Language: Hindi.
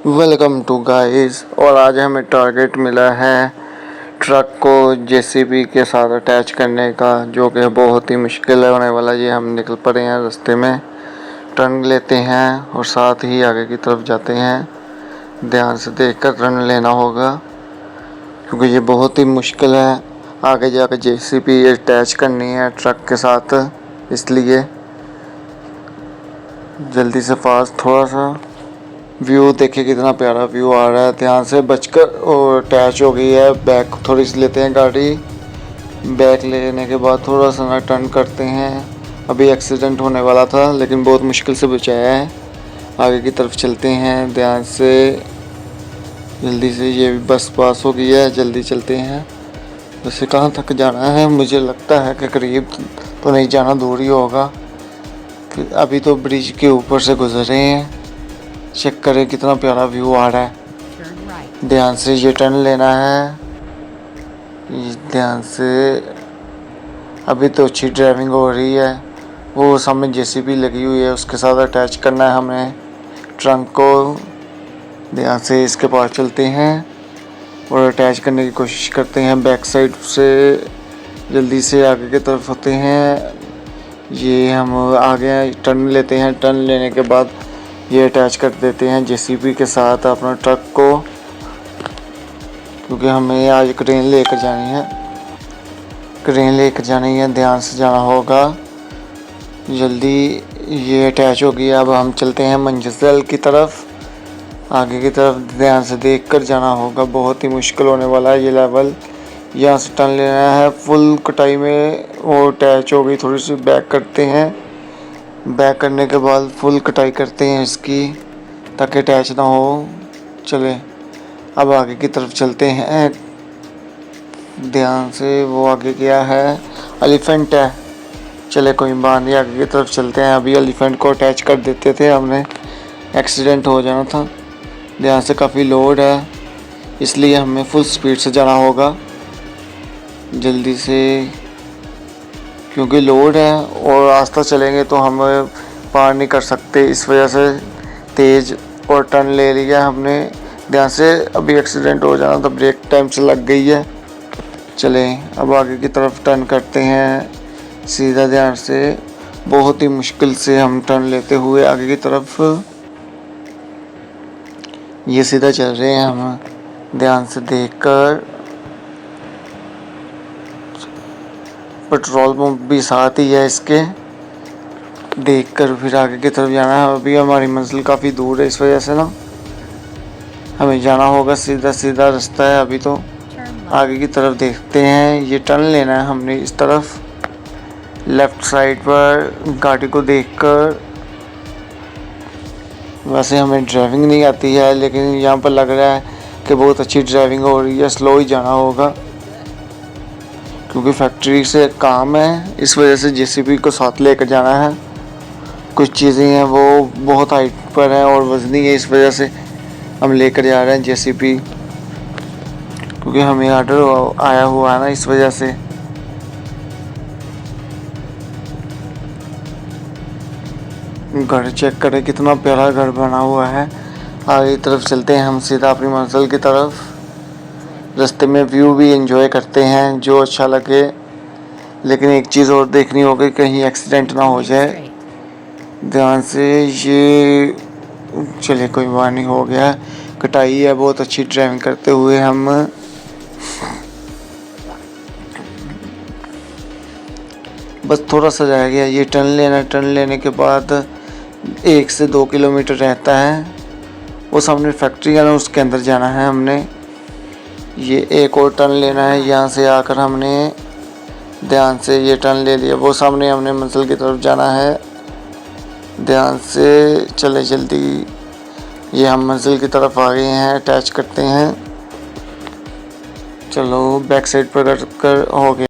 Welcome to guys. और आज हमें टारगेट मिला है ट्रक को जेसीबी के साथ अटैच करने का, जो कि बहुत ही मुश्किल होने वाला। ये हम निकल पड़े हैं, रास्ते में टर्न लेते हैं और साथ ही आगे की तरफ जाते हैं। ध्यान से देखकर टर्न लेना होगा, क्योंकि ये बहुत ही मुश्किल है। आगे जाकर जेसीबी अटैच करनी है ट्रक के साथ, इसलिए जल्दी से फास्ट। थोड़ा सा व्यू देखिए, कितना प्यारा व्यू आ रहा है। ध्यान से बचकर और अटैच हो गई है। बैक थोड़ी सी लेते हैं गाड़ी। बैक लेने के बाद थोड़ा सा ना टर्न करते हैं। अभी एक्सीडेंट होने वाला था, लेकिन बहुत मुश्किल से बचाया है। आगे की तरफ चलते हैं ध्यान से, जल्दी से। ये भी बस पास हो गई है, जल्दी चलते हैं। वैसे कहाँ तक जाना है? मुझे लगता है कि करीब तो नहीं जाना, दूर ही होगा। अभी तो ब्रिज के ऊपर से गुजर रहे हैं। चेक करें कितना प्यारा व्यू आ रहा है। ध्यान से ये टर्न लेना है, ध्यान से। अभी तो अच्छी ड्राइविंग हो रही है। वो सामने जेसीबी लगी हुई है, उसके साथ अटैच करना है हमें ट्रंक को। ध्यान से इसके पास चलते हैं और अटैच करने की कोशिश करते हैं। बैक साइड से जल्दी से आगे की तरफ होते हैं। ये हम आगे टर्न लेते हैं। टर्न लेने के बाद ये अटैच कर देते हैं जेसीबी के साथ अपना ट्रक को, क्योंकि हमें आज क्रेन लेकर जानी है। क्रेन लेकर जानी है, ध्यान से जाना होगा। जल्दी ये अटैच हो गया। अब हम चलते हैं मंजिल की तरफ, आगे की तरफ। ध्यान से देखकर जाना होगा, बहुत ही मुश्किल होने वाला है ये लेवल। यहाँ से टर्न लेना है फुल कटाई में। वो अटैच हो गई, थोड़ी सी बैक करते हैं। बैक करने के बाद फुल कटाई करते हैं इसकी, ताकि अटैच ना हो। चले अब आगे की तरफ चलते हैं ध्यान से। वो आगे क्या है? एलिफेंट है। चले कोई बात नहीं, आगे की तरफ चलते हैं। अभी एलिफेंट को अटैच कर देते थे हमने, एक्सीडेंट हो जाना था। ध्यान से, काफ़ी लोड है, इसलिए हमें फुल स्पीड से जाना होगा जल्दी से, क्योंकि लोड है और रास्ता चलेंगे तो हम पार नहीं कर सकते। इस वजह से तेज़ और टर्न ले लिया हमने। ध्यान से, अभी एक्सीडेंट हो जाना तो ब्रेक टाइम से लग गई है। चलें अब आगे की तरफ टर्न करते हैं सीधा। ध्यान से, बहुत ही मुश्किल से हम टर्न लेते हुए आगे की तरफ ये सीधा चल रहे हैं हम, ध्यान से देखकर। पेट्रोल पंप भी साथ ही है इसके, देखकर फिर आगे की तरफ जाना है। अभी हमारी मंजिल काफ़ी दूर है, इस वजह से ना हमें जाना होगा। सीधा सीधा रास्ता है अभी तो। आगे की तरफ देखते हैं। ये टर्न लेना है हमने इस तरफ, लेफ्ट साइड पर गाड़ी को देखकर। वैसे हमें ड्राइविंग नहीं आती है, लेकिन यहाँ पर लग रहा है कि बहुत अच्छी ड्राइविंग हो रही है। स्लो ही जाना होगा, क्योंकि फैक्ट्री से काम है, इस वजह से जेसीबी को साथ लेकर जाना है। कुछ चीज़ें हैं वो बहुत हाइट पर हैं और वजनी है, इस वजह से हम लेकर जा रहे हैं जेसीबी, क्योंकि हमें ऑर्डर आया हुआ है ना, इस वजह से। घर चेक करें, कितना प्यारा घर बना हुआ है। आगे की तरफ चलते हैं हम सीधा अपनी मंजिल की तरफ। रास्ते में व्यू भी एंजॉय करते हैं जो अच्छा लगे, लेकिन एक चीज़ और देखनी होगी, कहीं एक्सीडेंट ना हो जाए। ध्यान से ये चले, कोई बात नहीं, हो गया। कटाई है, बहुत अच्छी ड्राइविंग करते हुए हम बस थोड़ा सा रह गया ये टर्न लेना। टर्न लेने के बाद 1 से 2 किलोमीटर रहता है। वो सामने फैक्ट्री है ना, उसके अंदर जाना है हमने। ये एक और टर्न लेना है, यहाँ से आकर हमने ध्यान से ये टर्न ले लिया। वो सामने हमने मंजिल की तरफ जाना है। ध्यान से चले जल्दी। ये हम मंजिल की तरफ आ गए हैं, अटैच करते हैं। चलो बैक साइड पर कर हो गया।